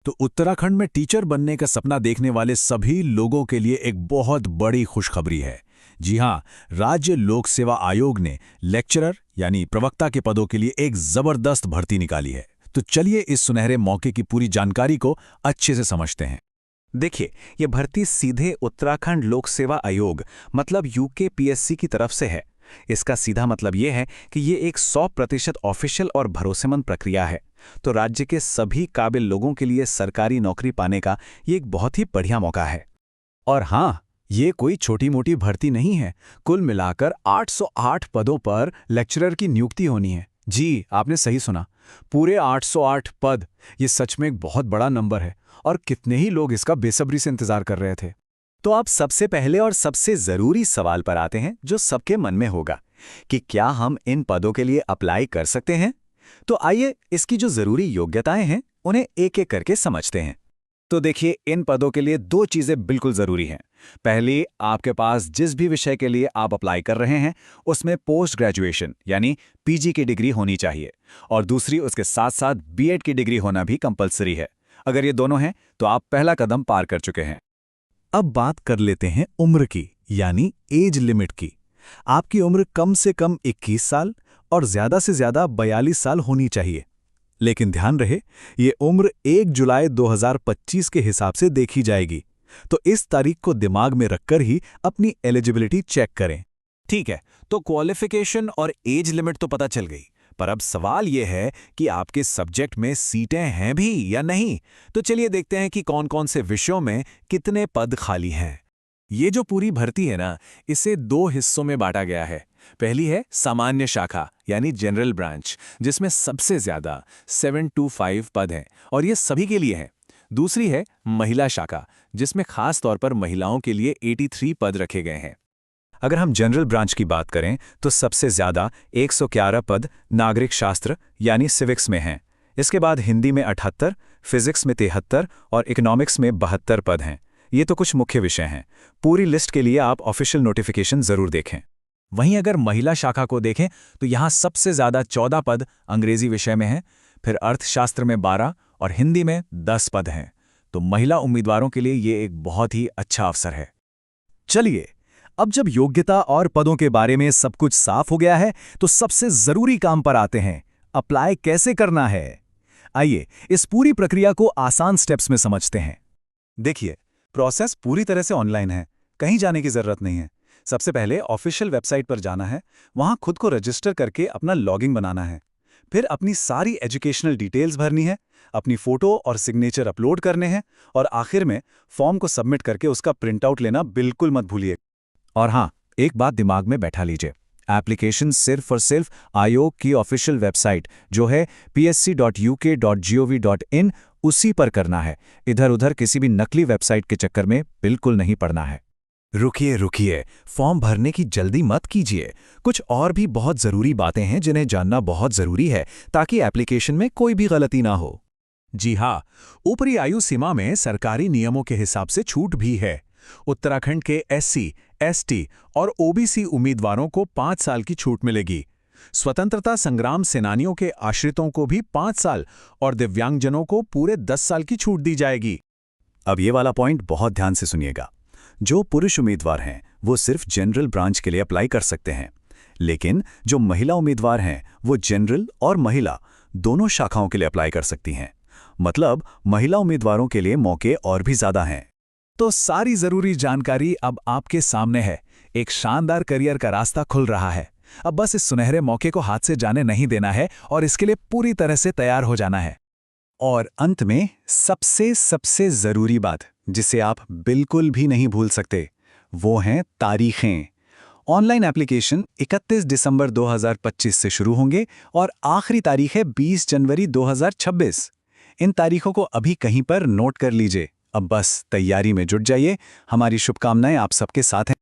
तो उत्तराखंड में टीचर बनने का सपना देखने वाले सभी लोगों के लिए एक बहुत बड़ी खुशखबरी है। जी हां, राज्य लोक सेवा आयोग ने लेक्चरर यानी प्रवक्ता के पदों के लिए एक जबरदस्त भर्ती निकाली है। तो चलिए इस सुनहरे मौके की पूरी जानकारी को अच्छे से समझते हैं। देखिए, ये भर्ती सीधे उत्तराखंड लोक सेवा आयोग मतलब यूकेपीएससी की तरफ से है। इसका सीधा मतलब ये है कि ये एक 100% ऑफिशियल और भरोसेमंद प्रक्रिया है। तो राज्य के सभी काबिल लोगों के लिए सरकारी नौकरी पाने का ये एक बहुत ही बढ़िया मौका है। और हाँ, ये कोई छोटी मोटी भर्ती नहीं है। कुल मिलाकर 808 पदों पर लेक्चरर की नियुक्ति होनी है। जी, आपने सही सुना, पूरे 808 पद। ये सच में एक बहुत बड़ा नंबर है और कितने ही लोग इसका बेसब्री से इंतजार कर रहे थे। तो आप सबसे पहले और सबसे जरूरी सवाल पर आते हैं जो सबके मन में होगा कि क्या हम इन पदों के लिए अप्लाई कर सकते हैं। तो आइए इसकी जो जरूरी योग्यताएं हैं उन्हें एक एक करके समझते हैं। तो देखिए, इन पदों के लिए 2 चीजें बिल्कुल जरूरी हैं। पहली, आपके पास जिस भी विषय के लिए आप अप्लाई कर रहे हैं उसमें पोस्ट ग्रेजुएशन यानी पीजी की डिग्री होनी चाहिए, और दूसरी, उसके साथ साथ बीएड की डिग्री होना भी कंपलसरी है। अगर ये दोनों हैं तो आप पहला कदम पार कर चुके हैं। अब बात कर लेते हैं उम्र की, यानी एज लिमिट की। आपकी उम्र कम से कम 21 साल और ज्यादा से ज्यादा 42 साल होनी चाहिए। लेकिन ध्यान रहे, ये उम्र 1 जुलाई 2025 के हिसाब से देखी जाएगी। तो इस तारीख को दिमाग में रखकर ही अपनी एलिजिबिलिटी चेक करें। ठीक है, तो क्वालिफिकेशन और एज लिमिट तो पता चल गई, पर अब सवाल यह है कि आपके सब्जेक्ट में सीटें हैं भी या नहीं। तो चलिए देखते हैं कि कौन कौन से विषयों में कितने पद खाली हैं। ये जो पूरी भर्ती है ना, इसे 2 हिस्सों में बांटा गया है। पहली है सामान्य शाखा यानी जनरल ब्रांच, जिसमें सबसे ज्यादा 725 पद हैं और ये सभी के लिए हैं। दूसरी है महिला शाखा, जिसमें खास तौर पर महिलाओं के लिए 83 पद रखे गए हैं। अगर हम जनरल ब्रांच की बात करें तो सबसे ज्यादा 111 पद नागरिक शास्त्र यानी सिविक्स में हैं। इसके बाद हिंदी में 78, फिजिक्स में 73 और इकोनॉमिक्स में 72 पद हैं। ये तो कुछ मुख्य विषय हैं। पूरी लिस्ट के लिए आप ऑफिशियल नोटिफिकेशन जरूर देखें। वहीं अगर महिला शाखा को देखें तो यहाँ सबसे ज्यादा 14 पद अंग्रेजी विषय में हैं, फिर अर्थशास्त्र में 12 और हिंदी में 10 पद हैं। तो महिला उम्मीदवारों के लिए ये एक बहुत ही अच्छा अवसर है। चलिए, अब जब योग्यता और पदों के बारे में सब कुछ साफ हो गया है तो सबसे जरूरी काम पर आते हैं, अप्लाई कैसे करना है। आइए इस पूरी प्रक्रिया को आसान स्टेप्स में समझते हैं। देखिए, प्रोसेस पूरी तरह से ऑनलाइन है, कहीं जाने की जरूरत नहीं है। सबसे पहले ऑफिशियल वेबसाइट पर जाना है, वहां खुद को रजिस्टर करके अपना लॉगिन बनाना है। फिर अपनी सारी एजुकेशनल डिटेल्स भरनी है, अपनी फोटो और सिग्नेचर अपलोड करने हैं, और आखिर में फॉर्म को सबमिट करके उसका प्रिंटआउट लेना बिल्कुल मत भूलिए। और हाँ, एक बात दिमाग में बैठा लीजिए, एप्लीकेशन सिर्फ और सिर्फ आयोग की ऑफिशियल वेबसाइट जो है psc.uk.gov.in उसी पर करना है। इधर उधर किसी भी नकली वेबसाइट के चक्कर में बिल्कुल नहीं पड़ना है। रुकिए, फॉर्म भरने की जल्दी मत कीजिए। कुछ और भी बहुत जरूरी बातें हैं जिन्हें जानना बहुत जरूरी है ताकि एप्लीकेशन में कोई भी गलती ना हो। जी हाँ, ऊपरी आयु सीमा में सरकारी नियमों के हिसाब से छूट भी है। उत्तराखंड के एससी, एसटी और ओबीसी उम्मीदवारों को 5 साल की छूट मिलेगी। स्वतंत्रता संग्राम सेनानियों के आश्रितों को भी 5 साल और दिव्यांगजनों को पूरे 10 साल की छूट दी जाएगी। अब ये वाला पॉइंट बहुत ध्यान से सुनिएगा। जो पुरुष उम्मीदवार हैं वो सिर्फ जनरल ब्रांच के लिए अप्लाई कर सकते हैं, लेकिन जो महिला उम्मीदवार हैं वो जनरल और महिला दोनों शाखाओं के लिए अप्लाई कर सकती हैं। मतलब महिला उम्मीदवारों के लिए मौके और भी ज्यादा हैं। तो सारी जरूरी जानकारी अब आपके सामने है। एक शानदार करियर का रास्ता खुल रहा है। अब बस इस सुनहरे मौके को हाथ से जाने नहीं देना है और इसके लिए पूरी तरह से तैयार हो जाना है। और अंत में सबसे जरूरी बात जिसे आप बिल्कुल भी नहीं भूल सकते, वो हैं तारीखें। ऑनलाइन एप्लीकेशन 31 दिसंबर 2025 से शुरू होंगे और आखिरी तारीख है 20 जनवरी 2026। इन तारीखों को अभी कहीं पर नोट कर लीजिए। अब बस तैयारी में जुट जाइए। हमारी शुभकामनाएं आप सबके साथ हैं।